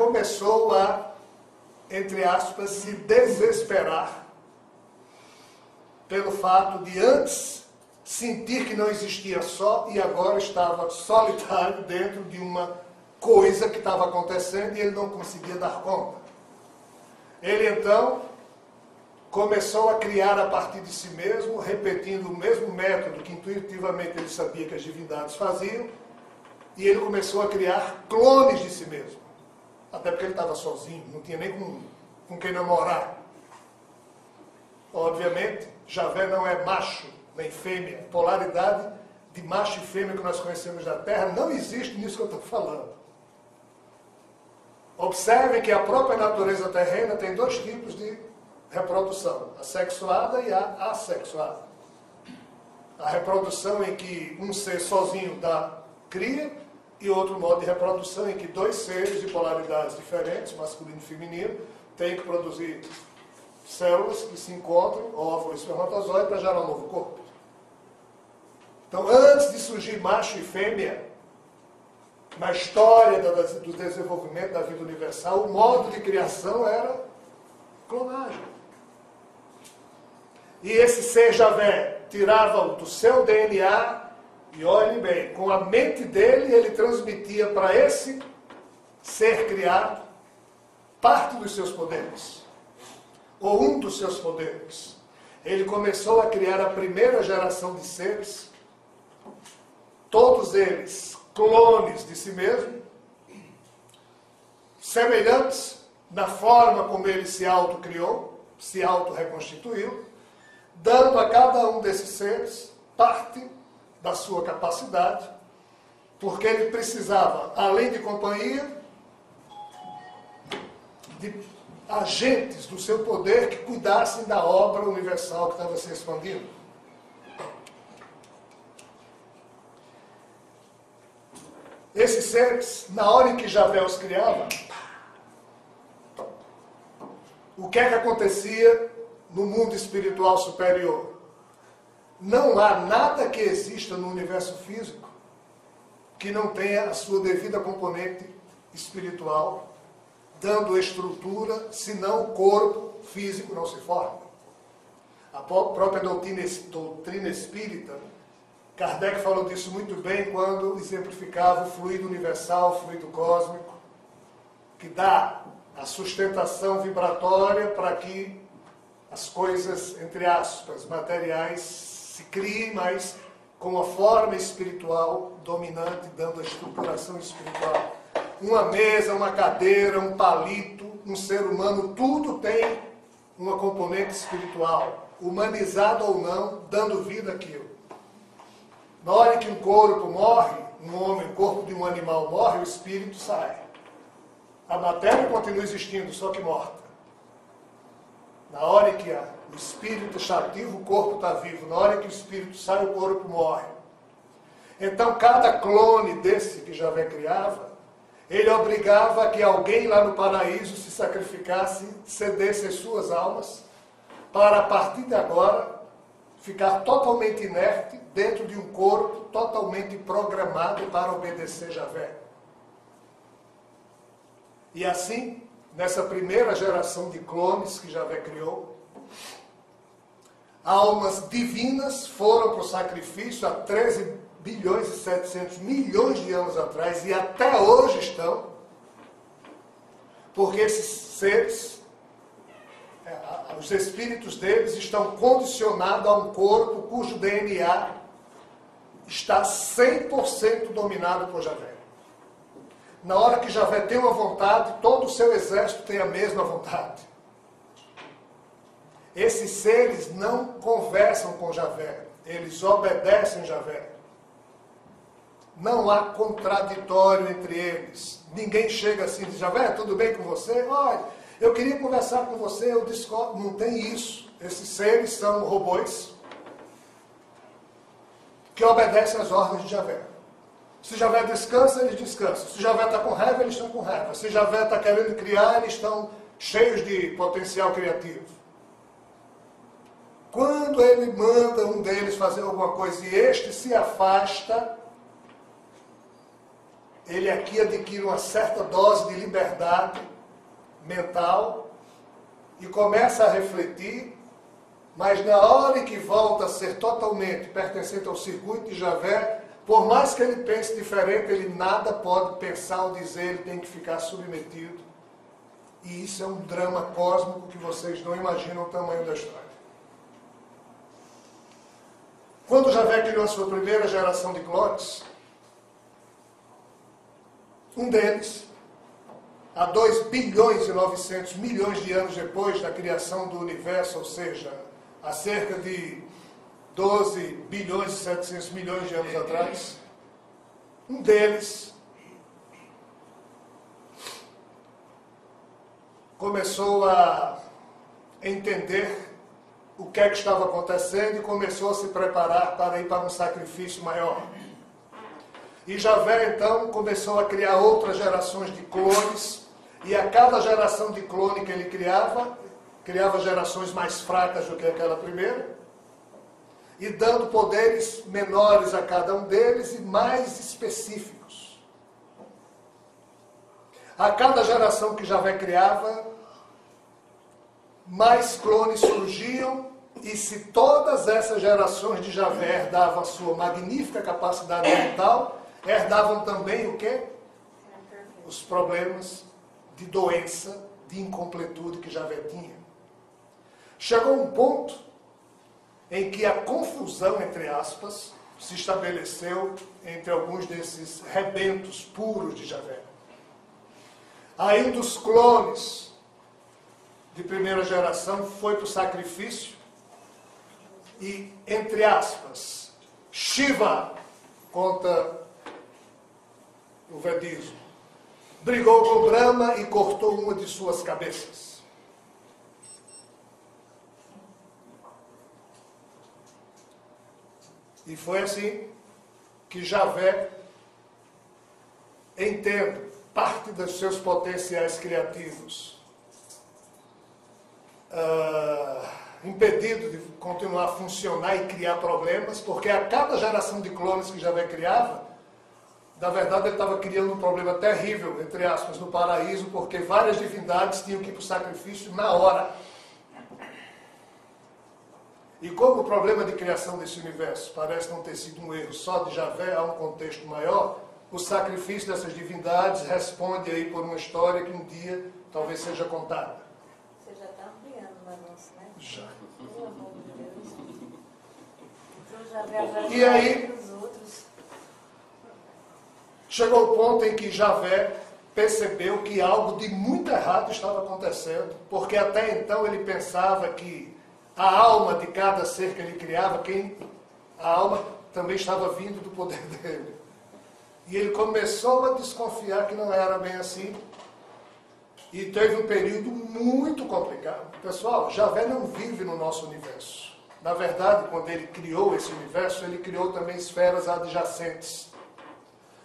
começou a, entre aspas, se desesperar pelo fato de antes sentir que não existia só e agora estava solitário dentro de uma coisa que estava acontecendo e ele não conseguia dar conta. Ele então começou a criar a partir de si mesmo, repetindo o mesmo método que intuitivamente ele sabia que as divindades faziam, e ele começou a criar clones de si mesmo. Até porque ele estava sozinho, não tinha nem com quem namorar. Obviamente, Javé não é macho nem fêmea. Polaridade de macho e fêmea que nós conhecemos na Terra não existe nisso que eu estou falando. Observem que a própria natureza terrena tem dois tipos de reprodução, a sexuada e a assexuada. A reprodução em que um ser sozinho dá cria, e outro modo de reprodução em que dois seres de polaridades diferentes, masculino e feminino, têm que produzir células que se encontram, óvulo e espermatozoide, para gerar um novo corpo. Então, antes de surgir macho e fêmea, na história do desenvolvimento da vida universal, o modo de criação era clonagem. E esse ser Javé tirava do seu DNA, e olhem bem, com a mente dele, ele transmitia para esse ser criado parte dos seus poderes, ou um dos seus poderes. Ele começou a criar a primeira geração de seres, todos eles clones de si mesmo, semelhantes na forma como ele se autocriou, se auto-reconstituiu, dando a cada um desses seres parte da sua capacidade, porque ele precisava, além de companhia, de agentes do seu poder que cuidassem da obra universal que estava se expandindo. Esses seres, na hora em que Javé os criava, o que é que acontecia no mundo espiritual superior? Não há nada que exista no universo físico que não tenha a sua devida componente espiritual, dando estrutura, senão o corpo físico não se forma. A própria doutrina espírita, Kardec falou disso muito bem quando exemplificava o fluido universal, o fluido cósmico, que dá a sustentação vibratória para que as coisas, entre aspas, materiais, se criem, mas com a forma espiritual dominante, dando a estruturação espiritual. Uma mesa, uma cadeira, um palito, um ser humano, tudo tem uma componente espiritual, humanizado ou não, dando vida àquilo. Na hora que um corpo morre, um homem, o corpo de um animal morre, o espírito sai. A matéria continua existindo, só que morta. Na hora que o espírito está ativo, o corpo está vivo. Na hora que o espírito sai, o corpo morre. Então, cada clone desse que Javé criava, ele obrigava a que alguém lá no paraíso se sacrificasse, cedesse as suas almas, para a partir de agora ficar totalmente inerte dentro de um corpo totalmente programado para obedecer Javé. E assim, nessa primeira geração de clones que Javé criou, almas divinas foram para o sacrifício há 13 bilhões e 700 milhões de anos atrás e até hoje estão, porque esses seres, os espíritos deles estão condicionados a um corpo cujo DNA está 100% dominado por Javé. Na hora que Javé tem uma vontade, todo o seu exército tem a mesma vontade. Esses seres não conversam com Javé, eles obedecem Javé. Não há contraditório entre eles. Ninguém chega assim e diz, Javé, tudo bem com você? Olha, eu queria conversar com você, eu discordo. Não tem isso. Esses seres são robôs que obedecem às ordens de Javé. Se Javé descansa, eles descansam. Se Javé está com raiva, eles estão com raiva. Se Javé está querendo criar, eles estão cheios de potencial criativo. Quando ele manda um deles fazer alguma coisa e este se afasta, ele aqui adquire uma certa dose de liberdade mental e começa a refletir, mas na hora em que volta a ser totalmente pertencente ao circuito de Javé, por mais que ele pense diferente, ele nada pode pensar ou dizer, ele tem que ficar submetido. E isso é um drama cósmico que vocês não imaginam o tamanho da história. Quando Javé criou a sua primeira geração de clones, um deles, há 2 bilhões e 900 milhões de anos depois da criação do universo, ou seja, há cerca de 12 bilhões e 700 milhões de anos atrás, um deles começou a entender o que é que estava acontecendo e começou a se preparar para ir para um sacrifício maior. E Javé, então, começou a criar outras gerações de clones, e a cada geração de clone que ele criava gerações mais fracas do que aquela primeira, e dando poderes menores a cada um deles e mais específicos. A cada geração que Javé criava, mais clones surgiam, e se todas essas gerações de Javé herdavam a sua magnífica capacidade mental, herdavam também o quê? Os problemas de doença, de incompletude que Javé tinha. Chegou um ponto em que a confusão, entre aspas, se estabeleceu entre alguns desses rebentos puros de Javé. Aí um dos clones de primeira geração foi para o sacrifício e, entre aspas, Shiva, conta o Vedismo, brigou com Brahma e cortou uma de suas cabeças. E foi assim que Javé, entendo parte dos seus potenciais criativos, impedido de continuar a funcionar e criar problemas, porque a cada geração de clones que Javé criava, na verdade ele estava criando um problema terrível, entre aspas, no paraíso, porque várias divindades tinham que ir para o sacrifício na hora. E como o problema de criação desse universo parece não ter sido um erro só de Javé, há um contexto maior, o sacrifício dessas divindades responde aí por uma história que um dia talvez seja contada. Você já está ampliando o anúncio, né? Já. Pelo amor de Deus. Então Javé vai E aí, para os outros. chegou o ponto em que Javé percebeu que algo de muito errado estava acontecendo, porque até então ele pensava que a alma de cada ser que ele criava, a alma também estava vindo do poder dele. E ele começou a desconfiar que não era bem assim. E teve um período muito complicado. Pessoal, Javé não vive no nosso universo. Na verdade, quando ele criou esse universo, ele criou também esferas adjacentes.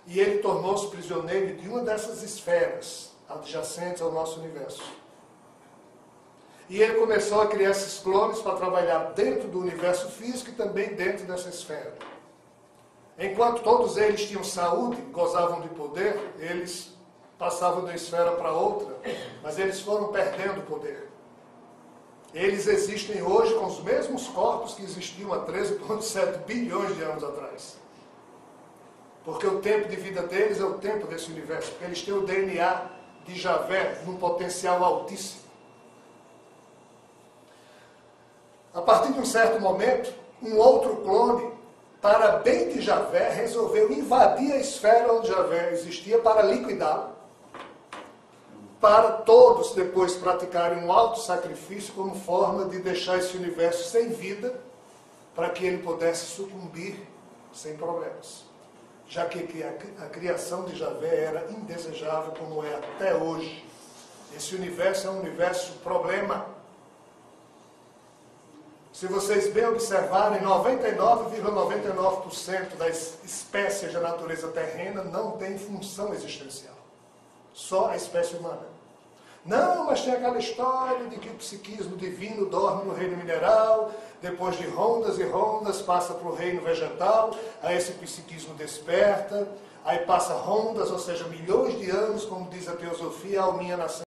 E ele tornou-se prisioneiro de uma dessas esferas adjacentes ao nosso universo. E ele começou a criar esses clones para trabalhar dentro do universo físico e também dentro dessa esfera. Enquanto todos eles tinham saúde, gozavam de poder, eles passavam de uma esfera para outra, mas eles foram perdendo poder. Eles existem hoje com os mesmos corpos que existiam há 13,7 bilhões de anos atrás. Porque o tempo de vida deles é o tempo desse universo, porque eles têm o DNA de Javé num potencial altíssimo. A partir de um certo momento, um outro clone, para bem de Javé, resolveu invadir a esfera onde Javé existia para liquidá-lo, para todos depois praticarem um auto-sacrifício como forma de deixar esse universo sem vida, para que ele pudesse sucumbir sem problemas. Já que a criação de Javé era indesejável como é até hoje. Esse universo é um universo problema. Se vocês bem observarem, 99,99% das espécies da natureza terrena não tem função existencial. Só a espécie humana. Não, mas tem aquela história de que o psiquismo divino dorme no reino mineral, depois de rondas e rondas passa para o reino vegetal, aí esse psiquismo desperta, Aí passa rondas, ou seja, milhões de anos, como diz a teosofia, a alminha nascendo.